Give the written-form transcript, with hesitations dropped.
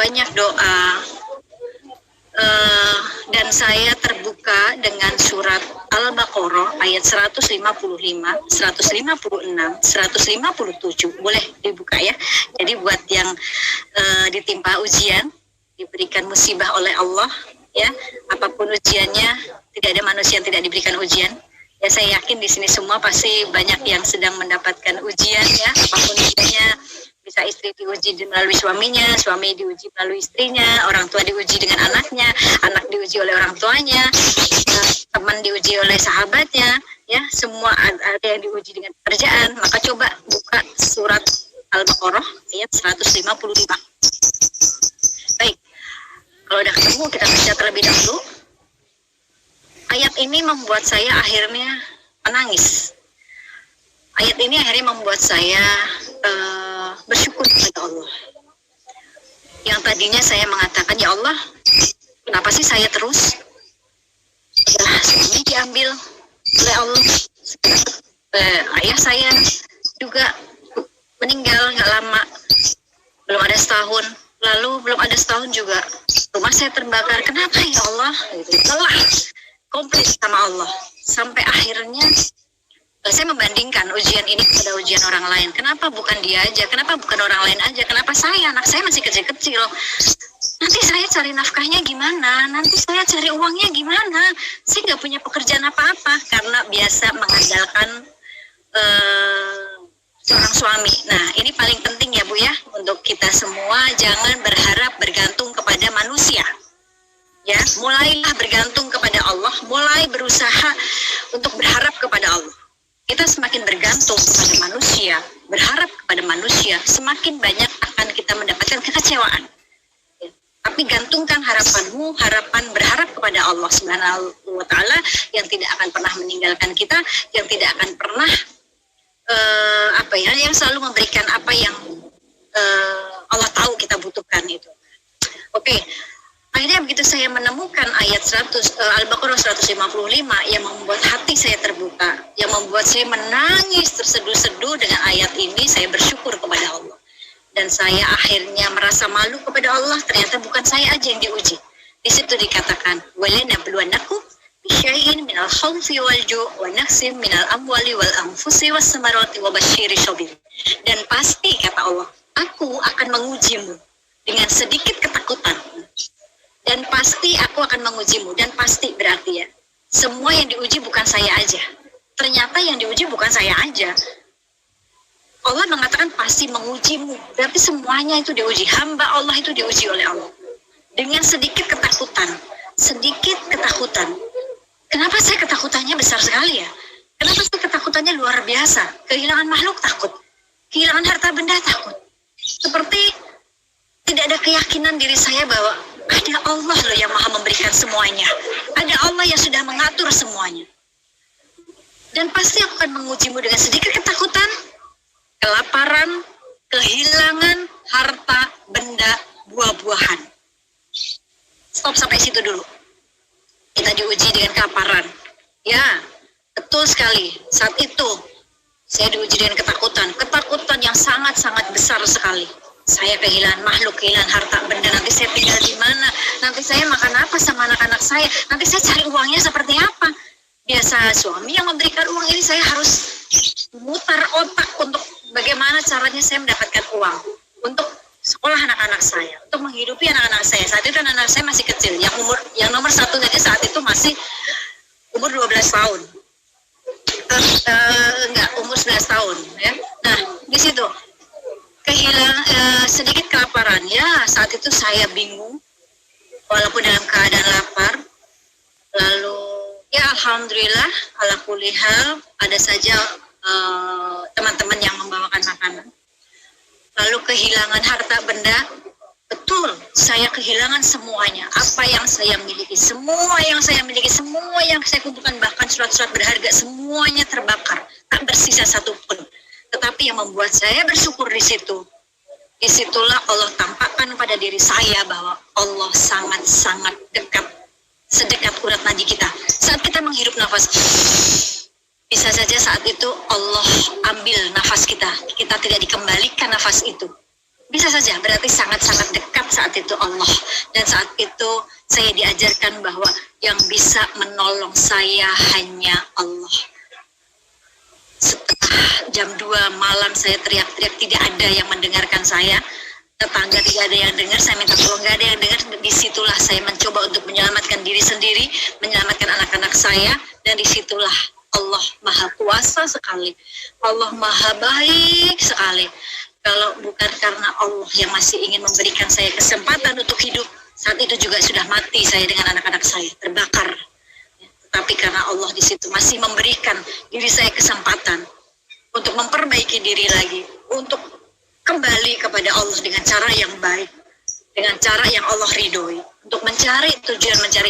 banyak doa. Dan saya terbuka dengan surat Al-Baqarah ayat 155, 156, 157. Boleh dibuka ya. Jadi buat yang ditimpa ujian, diberikan musibah oleh Allah, ya, apapun ujiannya, tidak ada manusia yang tidak diberikan ujian. Ya, saya yakin di sini semua pasti banyak yang sedang mendapatkan ujian, ya, apapun ujiannya. Bisa istri diuji melalui suaminya, suami diuji melalui istrinya, orang tua diuji dengan anaknya, anak diuji oleh orang tuanya, teman diuji oleh sahabatnya, ya, semua ada yang diuji dengan pekerjaan. Maka coba buka surat Al-Baqarah ayat 155. Baik, kalau udah ketemu kita baca terlebih dahulu. Ayat ini membuat saya akhirnya menangis. Ayat ini akhirnya membuat saya bersyukur kepada Allah. Yang tadinya saya mengatakan, ya Allah, kenapa sih saya terus? Setelah suami diambil oleh Allah, ayah saya juga meninggal nggak lama, belum ada setahun. Lalu belum ada setahun juga rumah saya terbakar. Kenapa ya Allah? Lelah komplit sama Allah. Sampai akhirnya saya membandingkan ujian ini pada ujian orang lain. Kenapa bukan dia aja? Kenapa bukan orang lain aja? Kenapa saya? Anak saya masih kecil-kecil. Nanti saya cari nafkahnya gimana? Nanti saya cari uangnya gimana? Saya nggak punya pekerjaan apa-apa karena biasa mengandalkan seorang suami. Nah, ini paling penting ya Bu ya, untuk kita semua jangan berharap bergantung kepada manusia. Ya, mulailah bergantung kepada Allah, mulai berusaha untuk berharap kepada Allah. Kita semakin bergantung kepada manusia, berharap kepada manusia, semakin banyak akan kita mendapatkan kekecewaan. Ya. Tapi gantungkan harapanmu, harapan berharap kepada Allah Subhanahu wa Ta'ala yang tidak akan pernah meninggalkan kita, yang tidak akan pernah yang selalu memberikan apa yang Allah tahu kita butuhkan itu. Oke. Akhirnya begitu saya menemukan ayat Al-Baqarah 155 yang membuat hati saya terbuka, yang membuat saya menangis terseduh-seduh dengan ayat ini, saya bersyukur kepada Allah. Dan saya akhirnya merasa malu kepada Allah, ternyata bukan saya aja yang diuji. Di situ dikatakan, وَلَنَبْلُوَنَّكُمْ بِشَيْءٍ مِنَ الْخَوْفِ وَالْجُوعِ وَنَقْصٍ مِنَ الْأَمْوَالِ وَالْأَنْفُسِ وَالثَّمَرَاتِ وَبَشِّرِ الصَّابِرِينَ. Dan pasti, kata Allah, aku akan mengujimu dengan sedikit ketakutan. Dan pasti aku akan mengujimu. Dan pasti berarti ya, semua yang diuji bukan saya aja. Ternyata yang diuji bukan saya aja. Allah mengatakan pasti mengujimu. Berarti semuanya itu diuji. Hamba Allah itu diuji oleh Allah. Dengan sedikit ketakutan. Sedikit ketakutan. Kenapa saya ketakutannya besar sekali ya? Kenapa saya ketakutannya luar biasa? Kehilangan makhluk takut. Kehilangan harta benda takut. Seperti tidak ada keyakinan diri saya bahwa ada Allah loh yang maha memberikan semuanya. Ada Allah yang sudah mengatur semuanya. Dan pasti aku akan mengujimu dengan sedikit ketakutan, kelaparan, kehilangan harta, benda, buah-buahan. Stop sampai situ dulu. Kita diuji dengan kelaparan. Ya, betul sekali. Saat itu, saya diuji dengan ketakutan. Ketakutan yang sangat-sangat besar sekali. Saya kehilangan makhluk, kehilangan harta benda. Nanti saya tinggal di mana? Nanti saya makan apa sama anak-anak saya? Nanti saya cari uangnya seperti apa? Biasa suami yang memberikan uang ini, saya harus mutar otak untuk bagaimana caranya saya mendapatkan uang untuk sekolah anak-anak saya, untuk menghidupi anak-anak saya. Saat itu anak-anak saya masih kecil. Yang nomor satu saja saat itu masih umur 12 tahun. Umur 11 tahun. Ya. Nah, di situ kehilangan sedikit kelaparan. Ya, saat itu saya bingung, walaupun dalam keadaan lapar. Lalu, ya alhamdulillah, ala kulli hal, ada saja teman-teman yang membawakan makanan. Lalu kehilangan harta benda, betul, saya kehilangan semuanya. Apa yang saya miliki, semua yang saya miliki, semua yang saya kumpulkan, bahkan surat-surat berharga, semuanya terbakar, tak bersisa satupun. Tetapi yang membuat saya bersyukur disitulah Allah tampakkan pada diri saya bahwa Allah sangat-sangat dekat, sedekat urat nadi kita. Saat kita menghirup nafas, bisa saja saat itu Allah ambil nafas kita tidak dikembalikan nafas itu. Bisa saja, berarti sangat-sangat dekat saat itu Allah. Dan saat itu saya diajarkan bahwa yang bisa menolong saya hanya Allah. Setelah jam 2 malam saya teriak-teriak, tidak ada yang mendengarkan saya. Tetangga tidak ada yang dengar, saya minta tolong, nggak ada yang dengar. Disitulah saya mencoba untuk menyelamatkan diri sendiri, menyelamatkan anak-anak saya, dan disitulah Allah Maha Kuasa sekali, Allah Maha Baik sekali. Kalau bukan karena Allah yang masih ingin memberikan saya kesempatan untuk hidup, saat itu juga sudah mati saya dengan anak-anak saya, terbakar. Tetapi karena Allah di situ masih memberikan diri saya kesempatan untuk memperbaiki diri lagi, untuk kembali kepada Allah dengan cara yang baik, dengan cara yang Allah ridhoi, untuk mencari tujuan, mencari